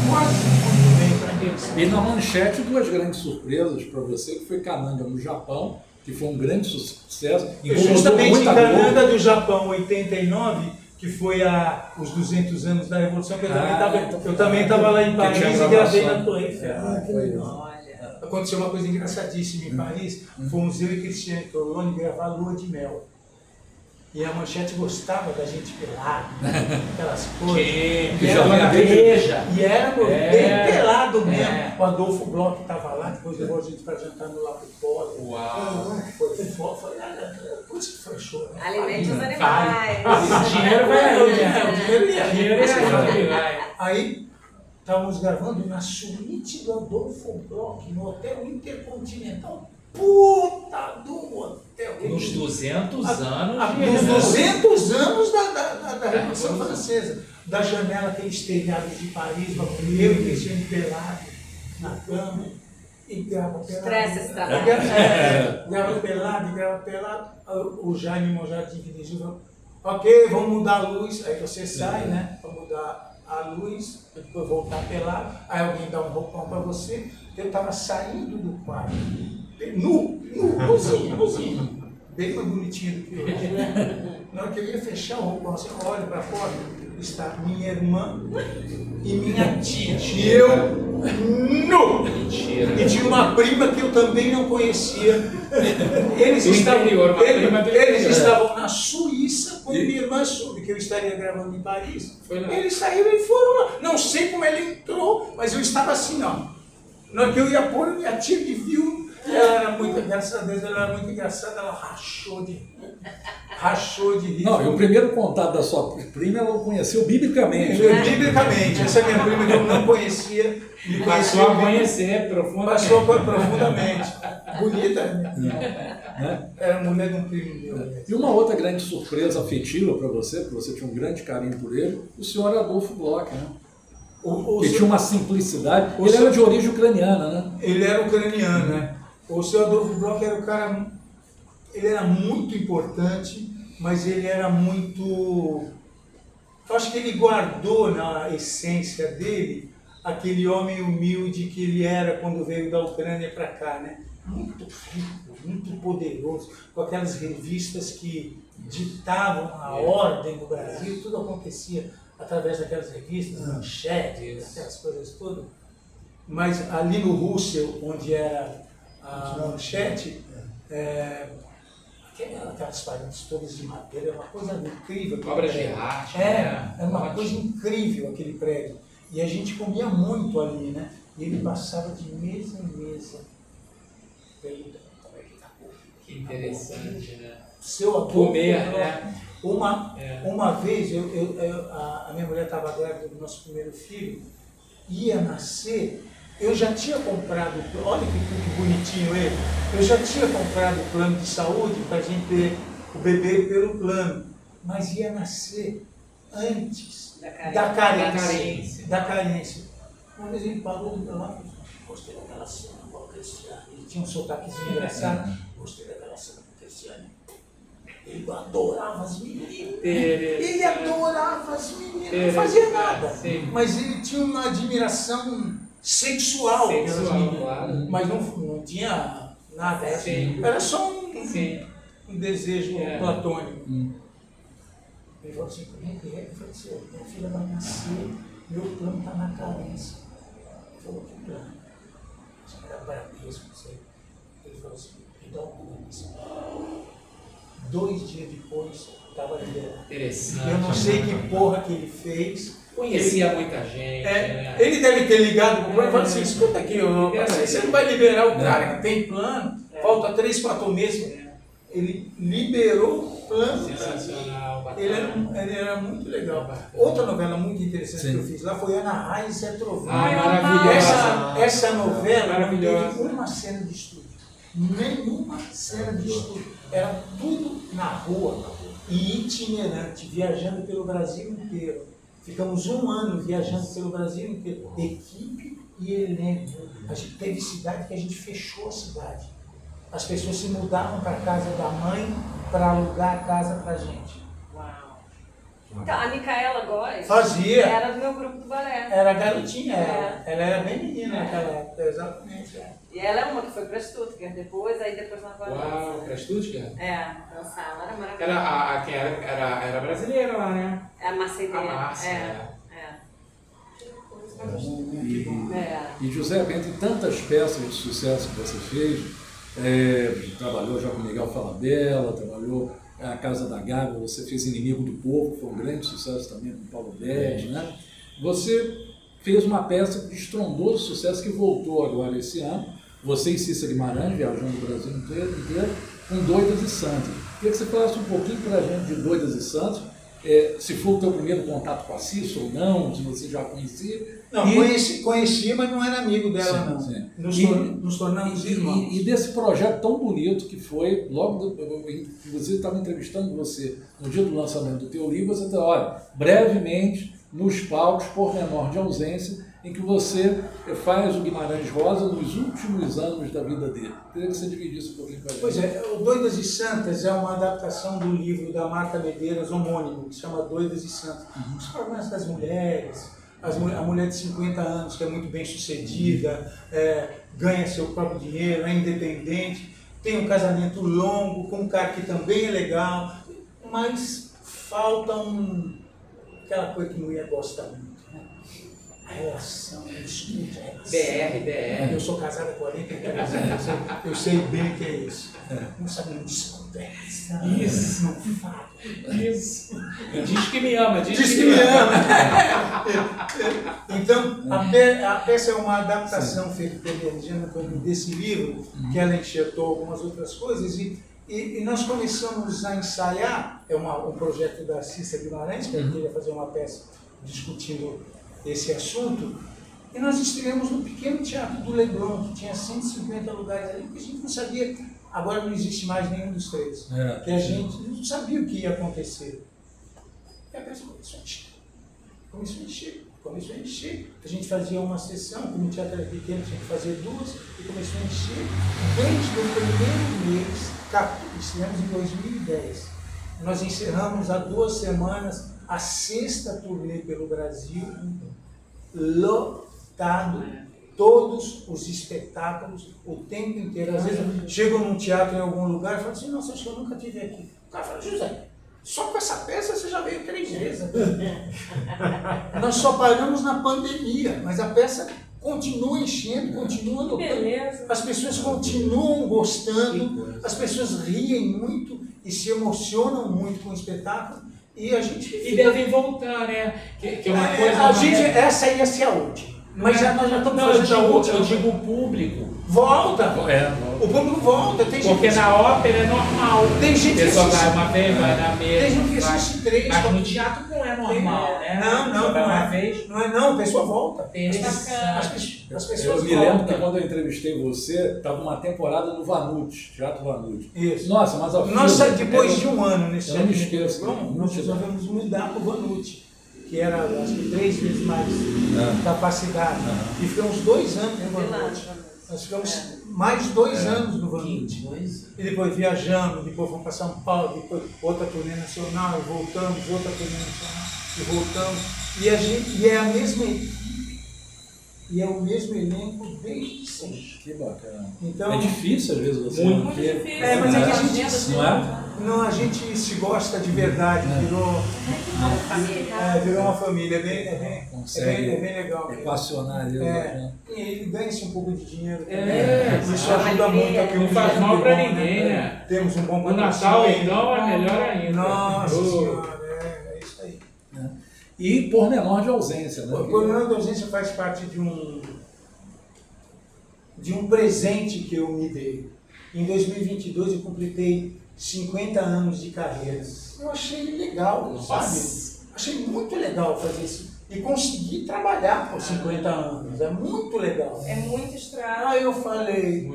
quase muito bem para mim. E na Manchete, duas grandes surpresas para você, que foi Cananga no Japão, que foi um grande sucesso. Justamente em Cananga do Japão, 89, que foi os 200 anos da Revolução, que eu também estava lá em Paris e gravei na Torre Eiffel. Aconteceu uma coisa engraçadíssima em Paris, fomos eu e Cristiane Torlone gravar a Lua de Mel. E a Manchete gostava da gente pelado, aquelas coisas. E era bem pelado mesmo. O Adolfo Bloch estava lá, depois levou a gente para jantar no Lago Polo. Uau! Foi foda, putz, que fechou, né? Alimente os animais. O dinheiro vai. Aí, estávamos gravando na suíte do Adolfo Bloch, no Hotel Intercontinental. Puta do hotel! Nos 200 anos. Nos 200 anos da Revolução Francesa. Da janela, aqueles telhados de Paris, eu e Cristiane pelado na cama. E grava pelado. Estresse esse trabalho. Grava pelado. O Jaime Monjardim que dirigiu, ok, vamos mudar a luz. Aí você sai, né? Para mudar a luz, depois voltar pelado. Aí alguém dá um roupão para você. Eu estava saindo do quarto. Nuzinho. Bem mais bonitinho do que hoje, né? Na hora que eu ia fechar o roupão, você olha para fora, está minha irmã e minha tia. E eu, nu! Mentira. E tinha uma prima que eu também não conhecia. Eles estavam na Suíça, quando minha irmã soube que eu estaria gravando em Paris. Eles saíram e foram lá. Não sei como ele entrou, mas eu estava assim, ó. Na hora que eu ia pôr, minha tia me viu. Ela era muito, graças a Deus, ela era muito engraçada, ela rachou de rir. Não, e o primeiro contato da sua prima, ela o conheceu biblicamente. Biblicamente, essa minha prima que eu não conhecia, me passou a conhecer profundamente. Passou profundamente. Bonita, né? Era mulher de um primo meu. E uma outra grande surpresa afetiva para você, porque você tinha um grande carinho por ele, o senhor Adolfo Bloch, né? Que tinha uma simplicidade. Ele era de origem ucraniana, né? Ele era ucraniano, né? O senhor Adolfo Bloch era o cara, ele era muito importante, mas ele era muito, eu acho que ele guardou na essência dele aquele homem humilde que ele era quando veio da Ucrânia para cá, né? Muito rico, muito poderoso, com aquelas revistas que ditavam a ordem do Brasil, tudo acontecia através daquelas revistas, manchetes, aquelas coisas todas. Mas ali no Russell, onde era a Manchete, aquelas paredes todas de madeira, era uma coisa incrível. Obra de arte. Era uma coisa incrível aquele prédio. E a gente comia muito ali, né? E ele passava de mesa em mesa. Que interessante, né? Seu avô comer, né? Uma vez, a minha mulher estava grávida do nosso primeiro filho, ia nascer. Eu já tinha comprado, olha que bonitinho ele, eu já tinha comprado o plano de saúde para a gente ter o bebê pelo plano, mas ia nascer antes da carência. Uma vez ele parou do meu lado e falou, gostei daquela cena com a Cristiane. Ele tinha um sotaquezinho engraçado, gostei daquela cena com a Cristiane. Ele adorava as meninas. Não fazia nada, mas ele tinha uma admiração sexual pelas meninas, claro. Mas não tinha nada, era só um desejo platônico. Ele falou assim, ele falou assim, minha filha vai nascer, meu plano está na carência. Ele falou, que plano? Era Bradesco, não sei. Ele falou assim, me dá um plano. 2 dias depois, estava liberado. Interessante. Eu não sei que porra que ele fez. Conhecia muita gente. Né? Ele deve ter ligado para o plano e falou assim, escuta aqui, você não vai liberar o cara que tem plano, falta 3, 4 meses. Ele liberou o plano. Sensacional. Ele era muito legal. Outra novela muito interessante que eu fiz lá foi Ana Raiz e a Trovão. Maravilhosa. Essa novela não teve uma cena de estúdio. Nenhuma cena de estúdio. Era tudo na rua e itinerante, viajando pelo Brasil inteiro. Ficamos 1 ano viajando pelo Brasil inteiro. Equipe e elenco. A gente teve cidade que a gente fechou a cidade. As pessoas se mudavam para a casa da mãe para alugar a casa para a gente. Uau! Então, a Micaela Góes fazia. Era do meu grupo do balé. Era garotinha, ela era bem menina naquela época, exatamente. E ela é uma que foi para Stuttgart depois, aí depois na Valência. Uau, para Stuttgart? Dançar, ela era maravilhosa. Era brasileira lá, né? É a Marcedeira. A Márcia, E José, entre tantas peças de sucesso que você fez, trabalhou já com Miguel Falabella, trabalhou A Casa da Gávea, você fez Inimigo do Povo, que foi um grande sucesso também com Paulo Bede, né? Você fez uma peça de estrondoso sucesso que voltou agora esse ano, você e Cissa Guimarães, viajando o Brasil inteiro, com Doidas e Santas. Queria que você falasse um pouquinho para a gente de Doidas e Santas, se foi o teu primeiro contato com a Cissa ou não, se você já conhecia. Não, conheci, mas não era amigo dela, não. Sim. Nos tornamos irmãos. E desse projeto tão bonito que foi, inclusive estava entrevistando você no dia do lançamento do teu livro, você está, olha, brevemente, nos palcos, Pormenor de Ausência, em que você faz o Guimarães Rosa nos últimos anos da vida dele. Queria que você dividisse um pouquinho com a gente. Pois é, o Doidas e Santas é uma adaptação do livro da Marta Medeiros, homônimo, que se chama Doidas e Santas. Os problemas das mulheres, a mulher de 50 anos que é muito bem sucedida, ganha seu próprio dinheiro, é independente, tem um casamento longo com um cara que também é legal, mas falta aquela coisa que mulher gosta muito. A relação, o estudo, a relação. BR. Eu sou casada há 43 anos, eu sei bem o que é isso. Não sabe, não desconversa. Isso. Não fala. Isso. Diz que me ama, diz que me ama. Então, a peça é uma adaptação feita pela Regina desse livro, que ela enxertou algumas outras coisas, e nós começamos a ensaiar, um projeto da Cissa Guimarães, que ela queria fazer uma peça discutindo esse assunto, e nós estreamos no pequeno teatro do Leblon, que tinha 150 lugares ali, porque a gente não sabia, agora não existe mais nenhum dos três, que a gente não sabia o que ia acontecer. E a peça começou a encher, a gente fazia uma sessão, como o teatro era pequeno, tinha que fazer duas, e começou a encher, desde o primeiro mês, estivemos em 2010, nós encerramos há 2 semanas a 6ª turnê pelo Brasil, lotado, todos os espetáculos, o tempo inteiro. Às vezes eu chego num teatro em algum lugar e falo assim, nossa, acho que eu nunca estive aqui. O cara fala, José, só com essa peça você já veio 3 vezes. Nós só paramos na pandemia, mas a peça continua enchendo, continua lotando. As pessoas continuam gostando, as pessoas riem muito e se emocionam muito com o espetáculo. E a gente devem voltar, né? Que é uma coisa. Essa ia ser a última. Mas nós já estamos fazendo a última. Eu digo o público. Volta! O público volta. Porque na ópera é normal. Tem gente que assiste. Vai uma vez, vai na mesa. Tem gente que assiste 3. Mas no teatro não é normal, né? Não é. Uma vez. Não é não, a pessoa volta. As pessoas me lembro que quando eu entrevistei você, estava uma temporada no Vanucci, Teatro Vanucci. Isso. Nossa, mas a Nossa, depois de um ano nesse teatro. Eu não me esqueço. Nós resolvemos mudar para o Vanucci, que era, acho que 3 vezes mais capacidade. E ficamos 2 anos no Vanucci. Nós ficamos mais 2 anos no Vanucci. E depois viajamos, depois fomos para São Paulo, depois outra turnê nacional, e voltamos, outra turnê nacional, e voltamos. E é a mesma equipe, e é o mesmo elenco desde sempre. Que bacana. Então, é difícil às vezes você muito difícil. Mas é que a gente não é? Não, a gente se gosta de verdade, virou uma família, é bem legal. Equacionar ali. E ele ganha-se um pouco de dinheiro também. Isso ajuda muito aqui. Não faz mal para ninguém, né? Temos um bom patrocínio. O Natal, então, é melhor ainda. Nossa Senhora, é isso aí. E Pormenor de Ausência, né? Pormenor de Ausência faz parte de um presente que eu me dei. Em 2022 eu completei 50 anos de carreira. Eu achei legal, sabe? Achei muito legal fazer isso. E conseguir trabalhar por 50 anos. É muito legal. É muito estrado. Aí eu falei,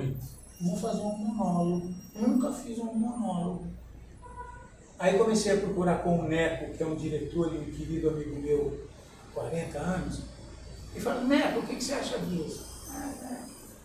vou fazer um monólogo. Nunca fiz um monólogo. Aí comecei a procurar com o Neco, que é um diretor e um querido amigo meu, 40 anos. E falei, Neco, o que você acha disso?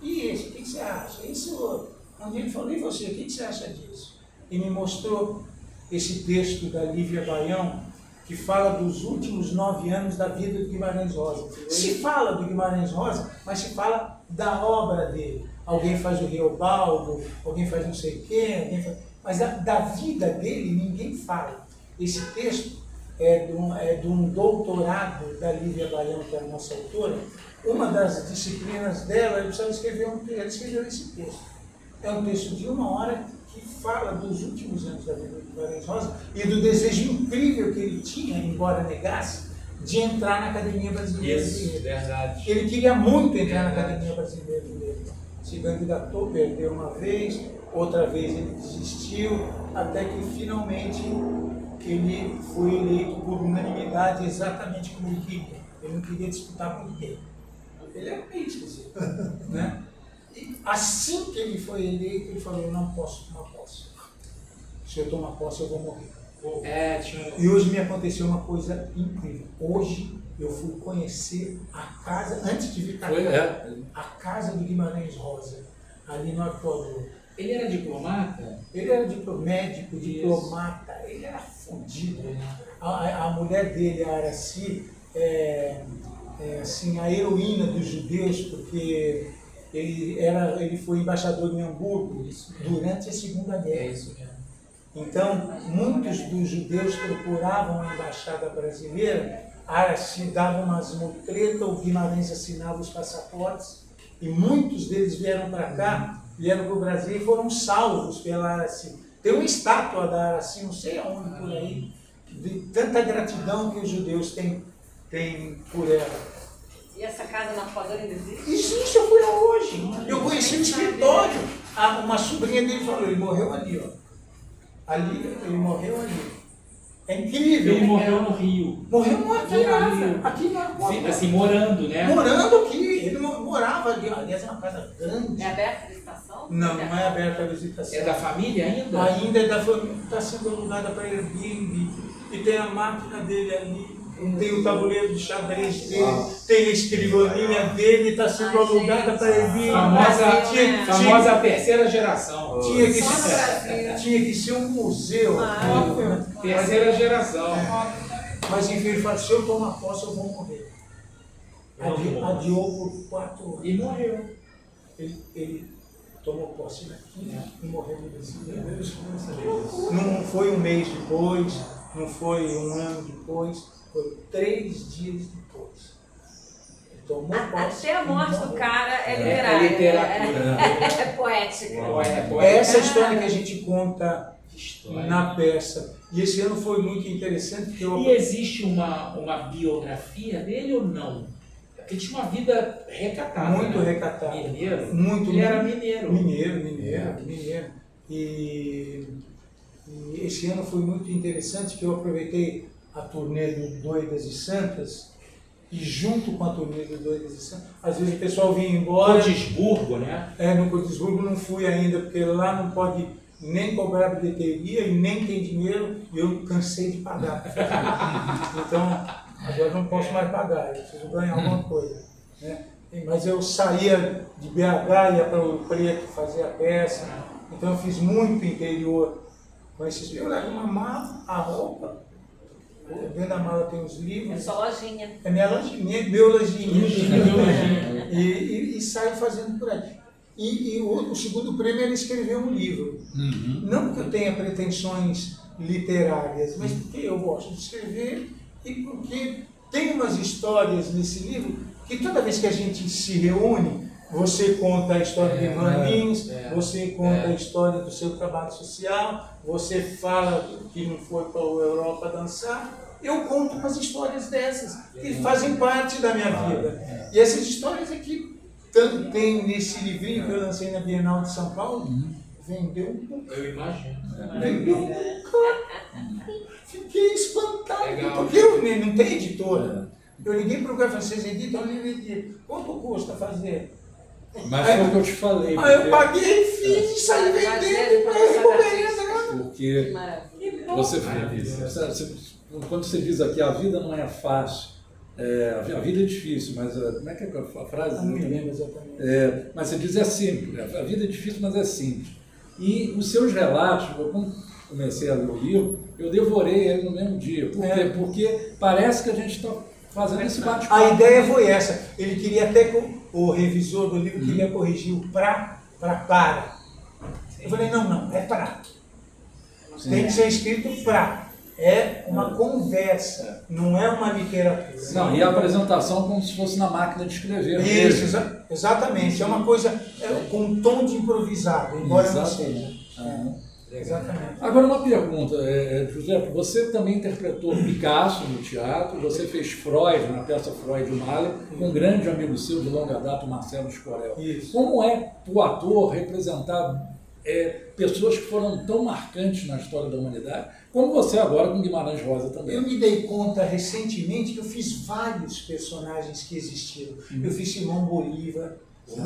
E esse, o que você acha? Esse outro. Onde ele falou, e você, o que você acha disso? E me mostrou esse texto da Lívia Baião, que fala dos últimos 9 anos da vida do Guimarães Rosa. Se fala do Guimarães Rosa, mas se fala da obra dele. Alguém faz o Riobaldo, alguém faz não sei quem, mas da vida dele ninguém fala. Esse texto é de um doutorado da Lívia Baião, que é a nossa autora. Uma das disciplinas dela, ela escreveu esse texto. É um texto de 1 hora que fala dos últimos anos da vida do Guimarães Rosa e do desejo incrível que ele tinha, embora negasse, de entrar na Academia Brasileira de Letras. Verdade. Ele queria muito entrar na Academia Brasileira de Letras. Se candidatou, perdeu uma vez, outra vez ele desistiu, até que finalmente ele foi eleito por unanimidade exatamente como ele queria. Ele não queria disputar com ninguém. Ele era meio esquisito, né? E assim que ele foi eleito, ele falou: eu não posso tomar posse. Se eu tomar posse, eu vou morrer. E hoje me aconteceu uma coisa incrível. Hoje eu fui conhecer a casa, antes de vir para cá, a casa do Guimarães Rosa, ali no Arpoador. Ele era diplomata? Ele era médico, diplomata, ele era fodido. A mulher dele, a Araci, assim, a heroína dos judeus, porque ele foi embaixador em Hamburgo durante a Segunda Guerra. Então, muitos dos judeus procuravam a embaixada brasileira, a Araci dava umas mutretas, o Guimarães assinava os passaportes, e muitos deles vieram para cá, vieram para o Brasil e foram salvos pela Araci. Tem uma estátua da Araci, não sei aonde por aí, de tanta gratidão que os judeus têm por ela. E essa casa na Arpoador ainda existe? Existe, eu fui lá hoje. Eu conheci o escritório. Uma sobrinha dele falou: ele morreu ali, ó. Ele morreu ali. É incrível. Ele morreu no Rio. Morreu aqui na Arpoador. Assim, morando, né? Morando aqui. Ele morava ali. Aliás, é uma casa grande. É aberta a visitação? Não é aberta a visitação. É da família ainda? Ainda é da família. Está sendo alugada para Airbnb. E tem a máquina dele ali. Tem o tabuleiro de xadrez dele, tem a escrivaninha dele, está sendo alugada para Airbnb. Famosa terceira geração. Tinha que ser um museu. Terceira geração. Mas enfim, ele falou: se eu tomar posse, eu vou morrer. Adiou por 4 anos. E morreu. Ele tomou posse daqui e morreu no Brasil. Não foi um mês depois, não foi um ano depois. Foi 3 dias depois. Ele tomou posse. Até a morte do cara é literária. É literatura. É poética. Essa história que a gente conta na peça. E esse ano foi muito interessante. Porque E existe uma biografia dele ou não? Porque ele tinha uma vida recatada. Muito, né? Recatada. Mineiro? Ele era mineiro. Mineiro. E esse ano foi muito interessante, que eu aproveitei a turnê do Doidas e Santas, e junto com a turnê do Doidas e Santas, às vezes o pessoal vinha embora. Codisburgo, né? No Codisburgo não fui ainda, porque lá não pode nem cobrar bilheteria e nem tem dinheiro, e eu cansei de pagar. Então, agora não posso mais pagar, eu preciso ganhar alguma coisa, né? Mas eu saía de BH, ia para Ouro Preto fazer a peça, então eu fiz muito interior com esses. Eu levo uma mala, a roupa. Dentro da mala tem os livros. É sua lojinha. É minha lojinha, meu lojinha. E saio fazendo por aí. E o segundo prêmio era escrever um livro. Não porque eu tenha pretensões literárias, mas porque eu gosto de escrever e porque tem umas histórias nesse livro que toda vez que a gente se reúne, você conta a história de Ivan Lins, você conta a história do seu trabalho social, você fala que não foi para a Europa dançar. Eu conto umas histórias dessas que fazem parte da minha vida. E essas histórias aqui, tanto tem nesse livrinho que eu lancei na Bienal de São Paulo, vendeu um pouco. Eu imagino. Vendeu um pouco. Fiquei espantado, porque eu não tenho editora. Eu liguei para o cara e falei: vocês editam? Eu não edito. Quanto custa fazer? Mas foi o que eu te falei. Aí eu paguei, fiz e saí vendendo e recuperando. Porque quando você diz aqui, a vida não é fácil, a vida é difícil, mas como é que é a frase? Não me lembro exatamente. Mas você diz é simples, a vida é difícil, mas é simples. E os seus relatos, comecei a ler o livro, eu devorei ele no mesmo dia. Por quê? Porque parece que a gente está fazendo esse bate-papo. A ideia foi essa. Ele queria até que o revisor do livro queria corrigir o para. Eu falei, não, é para. Tem que ser escrito para. É uma conversa, não é uma literatura. Não, e a apresentação como se fosse na máquina de escrever. Isso, exatamente. É uma coisa com um tom de improvisado, embora não seja. Exatamente. Agora uma pergunta, José, você também interpretou Picasso no teatro, você fez Freud, na peça Freud e Mahler, com um grande amigo seu de longa data, o Marcelo Escorel. Isso. Como é o ator representar pessoas que foram tão marcantes na história da humanidade, como você agora com Guimarães Rosa também? Eu me dei conta recentemente que eu fiz vários personagens que existiram. Eu fiz Simão Bolívar,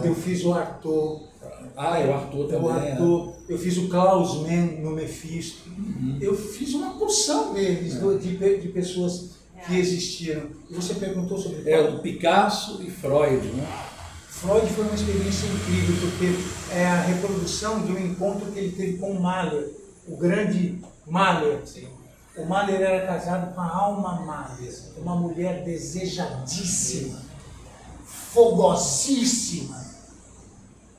eu fiz o Arthur. O Arthur também. Eu fiz o Klaus Mann no Mephisto. Eu fiz uma porção deles, de pessoas que existiram. E você perguntou sobre o Picasso e Freud, né? Freud foi uma experiência incrível, porque é a reprodução de um encontro que ele teve com o Mahler, o grande Mahler. Sim. O Mahler era casado com a Alma Mahler, uma mulher desejadíssima, fogosíssima.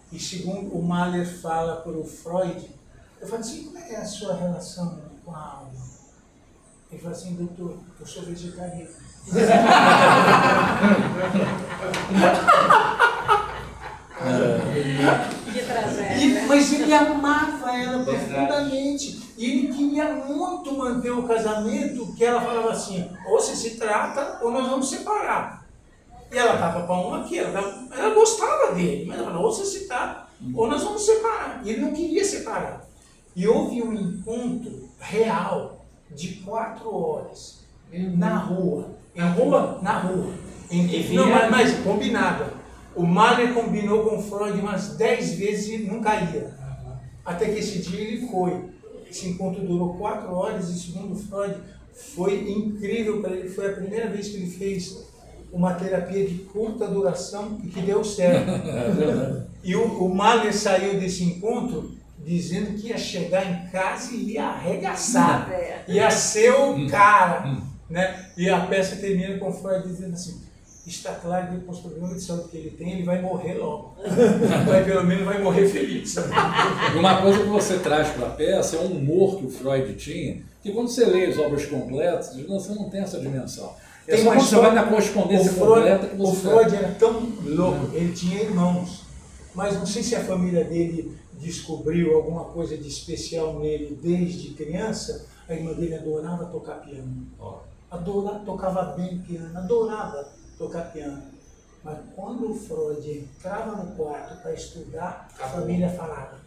E segundo o Mahler fala para o Freud, eu falo assim, como é a sua relação com a alma? Ele fala assim, doutor, eu sou vegetariano. Mas ele amava ela profundamente. E ele queria muito manter o casamento, que ela falava assim, ou você se trata ou nós vamos separar. E ela estava para uma aqui, ela gostava dele, mas ela falou, ou você se trata ou nós vamos separar. E ele não queria separar. E houve um encontro real de 4 horas na rua. Na rua? Não, mas combinada. O Mahler combinou com o Freud umas 10 vezes e não caía. Até que esse dia ele foi. Esse encontro durou 4 horas e, segundo o Freud, foi incrível para ele. Foi a primeira vez que ele fez uma terapia de curta duração e que deu certo. E o Mahler saiu desse encontro dizendo que ia chegar em casa e ia arregaçar. Ia ser o cara. Né? E a peça termina com o Freud dizendo assim, está claro que com os problemas de saúde que ele tem, ele vai morrer logo. Mas pelo menos vai morrer feliz. Uma coisa que você traz para a peça é um humor que o Freud tinha, que quando você lê as obras completas, você não tem essa dimensão. É só quando você vai na correspondência completa que você... O Freud era tão louco, ele tinha irmãos, mas não sei se a família dele descobriu alguma coisa de especial nele desde criança. A irmã dele adorava tocar piano. Tocava bem piano, adorava tocar piano. Mas quando o Freud entrava no quarto para estudar, a família falava,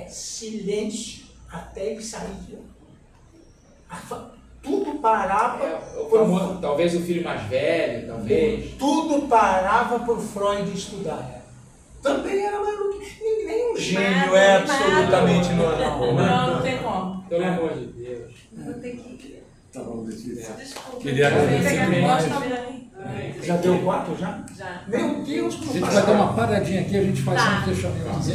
silêncio até ele sair de lá. Tudo parava. Talvez o filho mais velho, talvez. Tudo parava para o Freud estudar. Também era maluco. Nem um gênio é absolutamente normal. Não tem como. Pelo amor de Deus. Vou ter que... Tá bom, Letícia. Desculpa. Queria agradecer demais. Já deu 4 já? Já. Meu Deus, A gente vai dar uma paradinha aqui, a gente faz um fechamento.